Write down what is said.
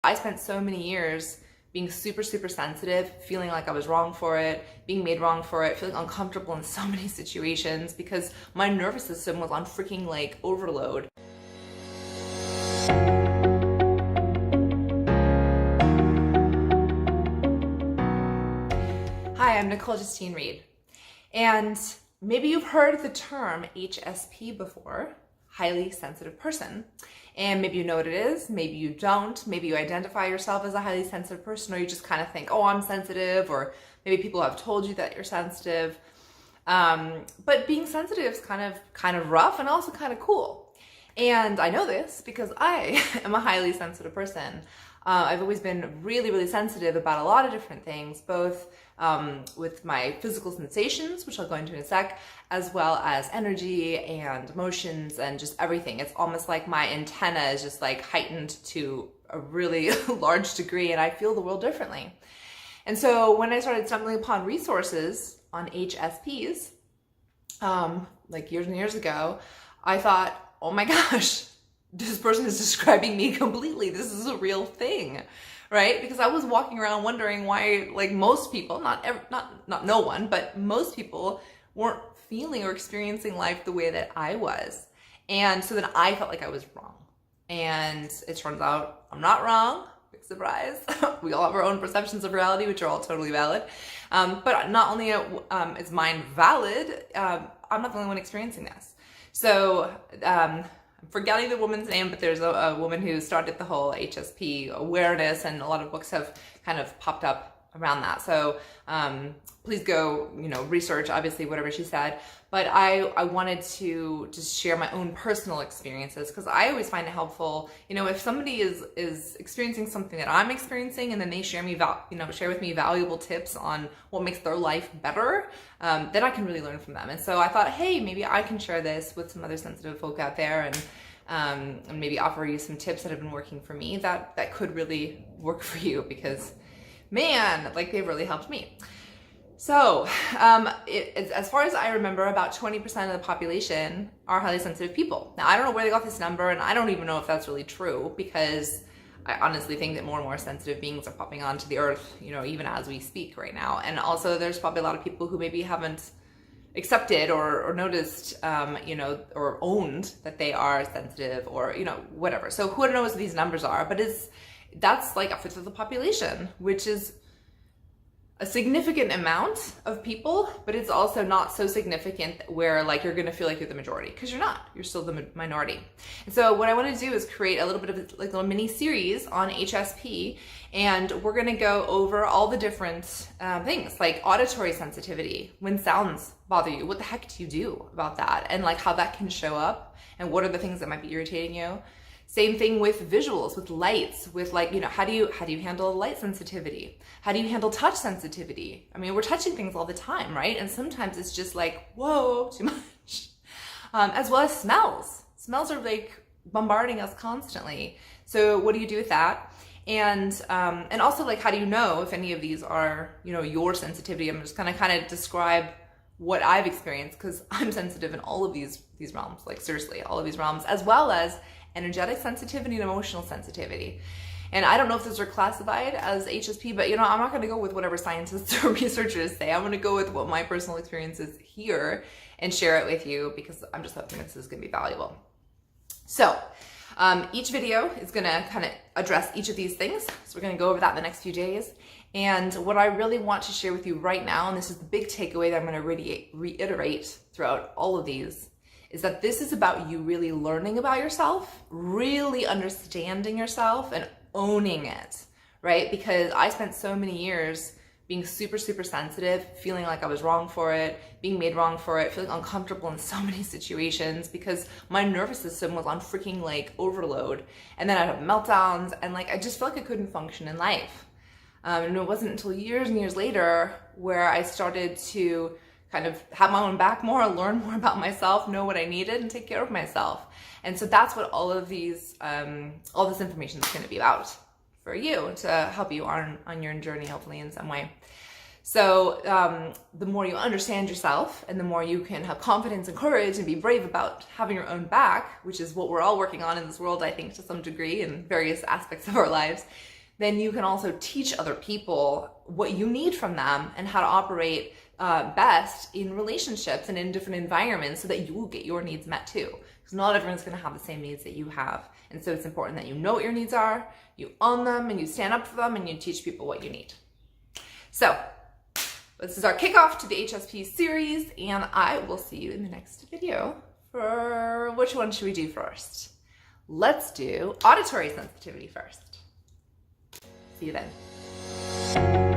I spent so many years being super, super sensitive, feeling like I was wrong for it, being made wrong for it, feeling uncomfortable in so many situations because my nervous system was on freaking like overload. Hi, I'm Nicole Justine Reed, and maybe you've heard the term HSP before, highly sensitive person, and maybe you know what it is, maybe you don't, maybe you identify yourself as a highly sensitive person, or you just kind of think, oh, I'm sensitive, or maybe people have told you that you're sensitive. But being sensitive is kind of rough and also kind of cool. And I know this because I am a highly sensitive person. I've always been really, really sensitive about a lot of different things, both with my physical sensations, which I'll go into in a sec, as well as energy and emotions and just everything. It's almost like my antenna is just like heightened to a really large degree, and I feel the world differently. And so when I started stumbling upon resources on HSPs, like years and years ago, I thought, oh my gosh, this person is describing me completely. This is a real thing, right? Because I was walking around wondering why, like most people, not no one, but most people weren't feeling or experiencing life the way that I was. And so then I felt like I was wrong. And it turns out I'm not wrong. Big surprise. We all have our own perceptions of reality, which are all totally valid. But not only is mine valid, I'm not the only one experiencing this. So, I'm forgetting the woman's name, but there's a woman who started the whole HSP awareness, and a lot of books have kind of popped up around that. So please go, research, obviously, whatever she said. But I wanted to just share my own personal experiences, because I always find it helpful, if somebody is experiencing something that I'm experiencing, and then they share with me valuable tips on what makes their life better, then I can really learn from them. And so I thought, hey, maybe I can share this with some other sensitive folk out there, and maybe offer you some tips that have been working for me that could really work for you, because man, like they've really helped me. So, as far as I remember, about 20% of the population are highly sensitive people. Now, I don't know where they got this number, and I don't even know if that's really true, because I honestly think that more and more sensitive beings are popping onto the earth, even as we speak right now. And also, there's probably a lot of people who maybe haven't accepted or noticed, or owned that they are sensitive, or, whatever. So who knows what these numbers are, but that's like a fifth of the population, which is a significant amount of people, but it's also not so significant where like you're gonna feel like you're the majority, because you're not. You're still the minority. And so what I want to do is create a little bit of like a little mini series on HSP, and we're gonna go over all the different things like auditory sensitivity. When sounds bother you, what the heck do you do about that, and like how that can show up, and what are the things that might be irritating you. Same thing with visuals, with lights, with like, how do you handle light sensitivity? How do you handle touch sensitivity? I mean, we're touching things all the time, right? And sometimes it's just like, whoa, too much. As well as smells. Smells are like bombarding us constantly. So what do you do with that? And also like, how do you know if any of these are, your sensitivity? I'm just gonna kind of describe what I've experienced, because I'm sensitive in all of these realms, like seriously, all of these realms, as well as energetic sensitivity and emotional sensitivity. And I don't know if those are classified as HSP, but I'm not going to go with whatever scientists or researchers say. I'm going to go with what my personal experience is here and share it with you, because I'm just hoping this is going to be valuable. So each video is going to kind of address each of these things. So we're going to go over that in the next few days. And what I really want to share with you right now, and this is the big takeaway that I'm going to reiterate throughout all of these, is that this is about you really learning about yourself, really understanding yourself, and owning it, right? Because I spent so many years being super, super sensitive, feeling like I was wrong for it, being made wrong for it, feeling uncomfortable in so many situations because my nervous system was on freaking like overload. And then I'd have meltdowns, and like I just felt like I couldn't function in life. And it wasn't until years and years later where I started to kind of have my own back more, learn more about myself, know what I needed, and take care of myself. And so that's what all of these, all this information is going to be about for you, to help you on your journey, hopefully in some way. So the more you understand yourself and the more you can have confidence and courage and be brave about having your own back, which is what we're all working on in this world, I think, to some degree in various aspects of our lives, then you can also teach other people what you need from them and how to operate best in relationships and in different environments so that you will get your needs met too. Because not everyone's going to have the same needs that you have. And so it's important that you know what your needs are, you own them, and you stand up for them, and you teach people what you need. So this is our kickoff to the HSP series, and I will see you in the next video. For which one should we do first? Let's do auditory sensitivity first. See you then.